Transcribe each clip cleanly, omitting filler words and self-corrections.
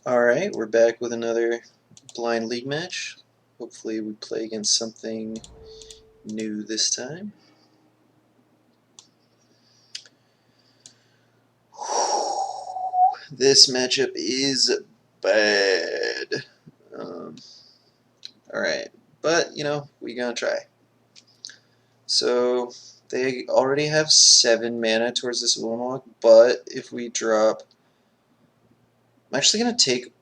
Alright, we're back with another blind league match. Hopefully we play against something new this time. This matchup is bad. Alright, but we gonna try. So they already have 7 mana towards this Ulamog, but if we drop... I'm actually gonna take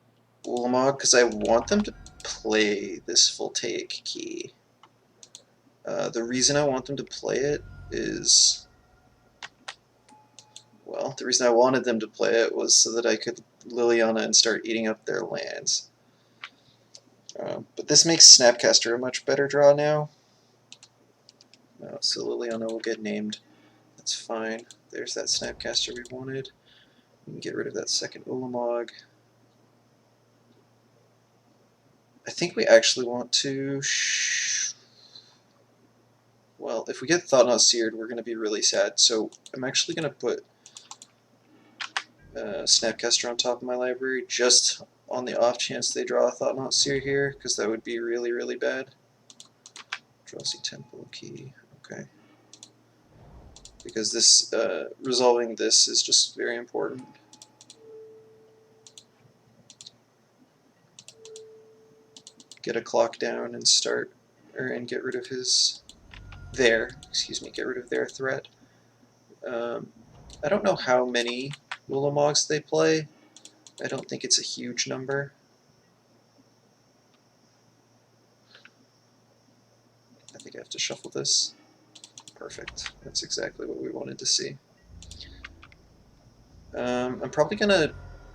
Ulamog because I want them to play this Voltaic Key. The reason I want them to play it is... Well, the reason I wanted them to play it was so that I could Liliana and start eating up their lands. But this makes Snapcaster a much better draw now. So Liliana will get named. That's fine. There's that Snapcaster we wanted. We can get rid of that second Ulamog. I think we actually want to... Well, if we get Thought-Knot Seared, we're going to be really sad. So I'm actually going to put Snapcaster on top of my library just on the off chance they draw a Thought-Knot Sear here, because that would be really, really bad. Eldrazi Temple Key, okay. Because this, resolving this is just very important. Get a clock down and start, and get rid of his, get rid of their threat. I don't know how many Ulamogs they play. I don't think it's a huge number. I think I have to shuffle this. Perfect. That's exactly what we wanted to see. I'm probably going to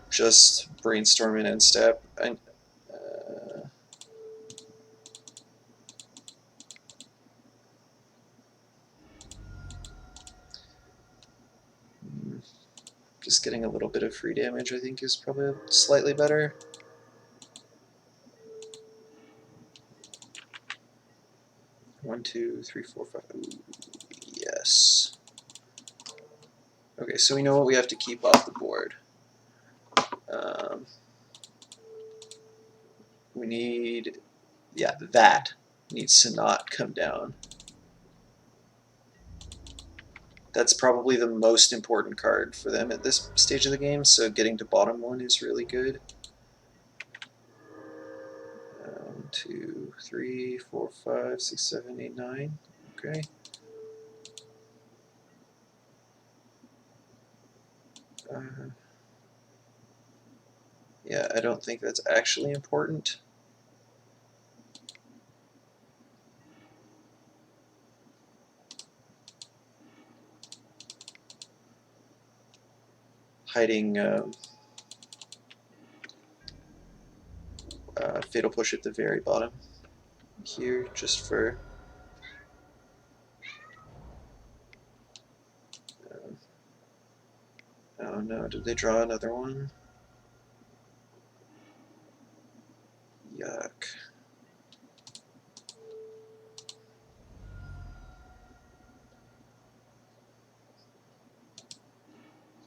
just brainstorm and end step. Just getting a little bit of free damage, I think, is probably slightly better. One, two, three, four, five. Ooh, yes. Okay, so we know what we have to keep off the board. We need, that needs to not come down. That's probably the most important card for them at this stage of the game, so getting to bottom one is really good. 1, 2, 3, 4, 5, 6, 7, 8, 9. Okay. Yeah, I don't think that's actually important. Hiding Fatal Push at the very bottom here, just for... oh no, did they draw another one? Yuck.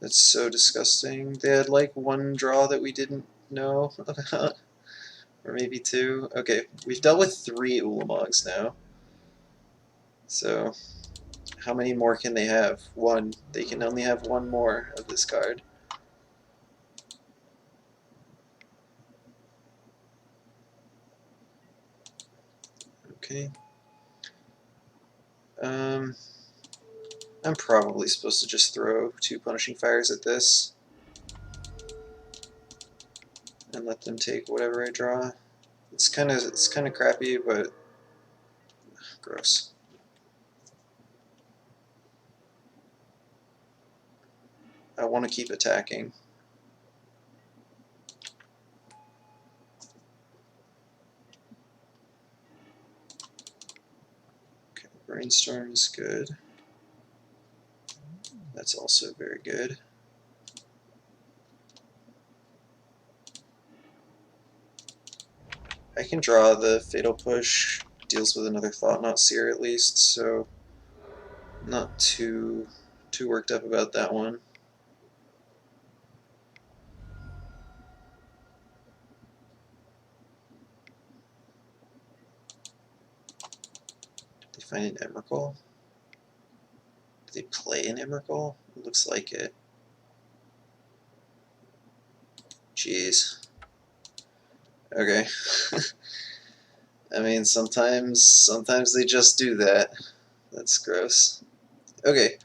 That's so disgusting. They had like one draw that we didn't know about. Or maybe two. Okay, we've dealt with 3 Ulamogs now. So, how many more can they have? 1. They can only have 1 more of this card. Okay. I'm probably supposed to just throw 2 Punishing Fires at this and let them take whatever I draw. It's kind of crappy, but gross. I want to keep attacking. Okay, Brainstorm is good. That's also very good. I can draw the Fatal Push, deals with another Thought-Knot Seer at least, so I'm not too worked up about that one. find an Emrakul? Do they play an Emrakul? It looks like it. Jeez. Okay. I mean, sometimes they just do that. That's gross. Okay.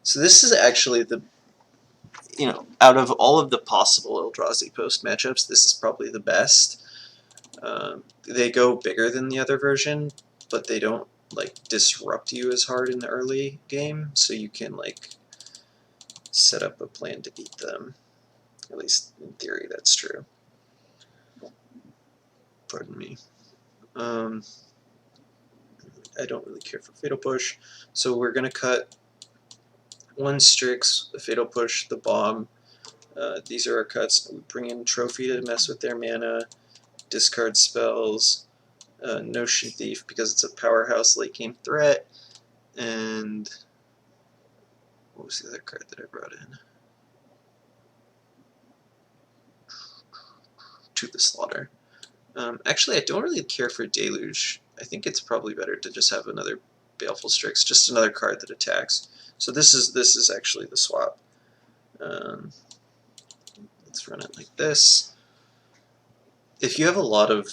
So this is actually the, out of all of the possible Eldrazi post matchups, this is probably the best. They go bigger than the other version, but they don't disrupt you as hard in the early game, so you can set up a plan to beat them. At least in theory, that's true. Pardon me. I don't really care for Fatal Push, so we're gonna cut 1 Strix, the Fatal Push, the Bomb. These are our cuts. We bring in Trophy to mess with their mana, discard spells, Notion Thief because it's a powerhouse late game threat, and what was the other card that I brought in? To the Slaughter. Actually, I don't really care for Deluge. I think it's probably better to just have another Baleful Strix, just another card that attacks. So this is actually the swap. Let's run it like this. If you have a lot of...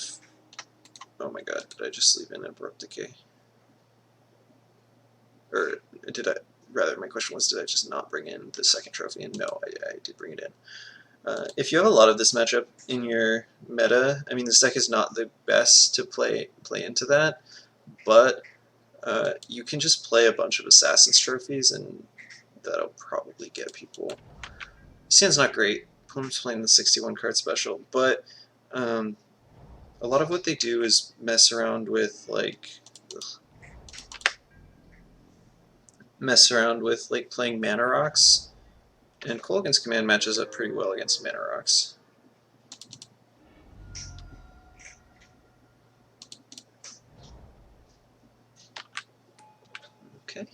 Oh my god, did I just leave in Abrupt Decay? Or did I... Rather, my question was, did I just not bring in the second trophy? And no, I did bring it in. If you have a lot of this matchup in your meta, I mean, this deck is not the best to play into that, but you can just play a bunch of Assassin's Trophies, and that'll probably get people. Stand's not great. Opponent's playing the 61 card special, but a lot of what they do is mess around with playing Mana Rocks, and Kolaghan's Command matches up pretty well against Mana Rocks. Okay.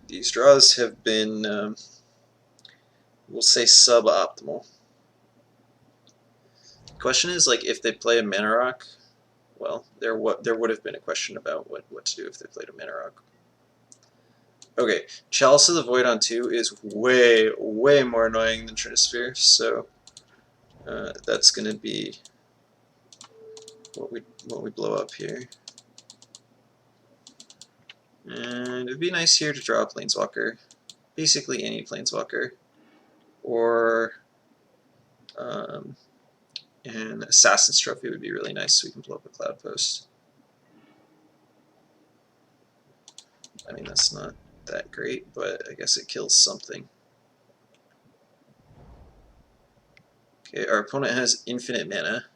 These draws have been, we'll say, suboptimal. The question is, if they play a Mana Rock, well, there would have been a question about what to do if they played a Mana Rock. Okay, Chalice of the Void on 2 is way, way more annoying than Trinisphere, so that's going to be what we blow up here. And it'd be nice here to draw a Planeswalker, basically any Planeswalker, or an Assassin's Trophy would be really nice so we can blow up a Cloud Post. I mean, that's not that great, but I guess it kills something. Okay, our opponent has infinite mana.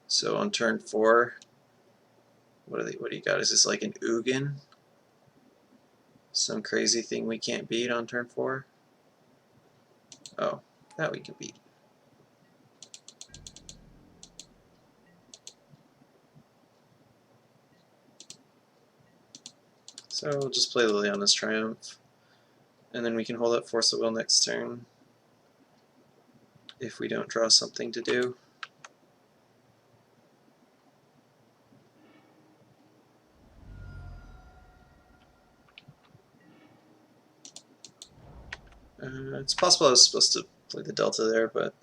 So on turn 4, what do you got? Is this like an Ugin? Some crazy thing we can't beat on turn 4? Oh, that we can beat. So we'll just play Liliana's Triumph, and then we can hold up Force of Will next turn if we don't draw something to do. It's possible I was supposed to play the Delta there, but...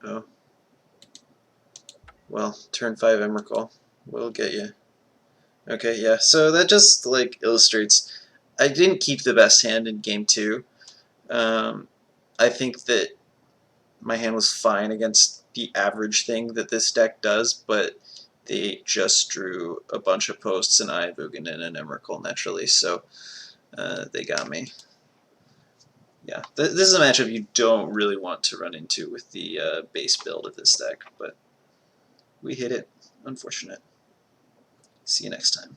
Oh. Well, turn 5 Emrakul. We'll get you. Okay, yeah, so that just, illustrates... I didn't keep the best hand in Game 2. I think that my hand was fine against the average thing that this deck does, but they just drew a bunch of posts, and I have Ugin and an Emrakul naturally, so they got me. Yeah, this is a matchup you don't really want to run into with the base build of this deck, but we hit it. Unfortunate. See you next time.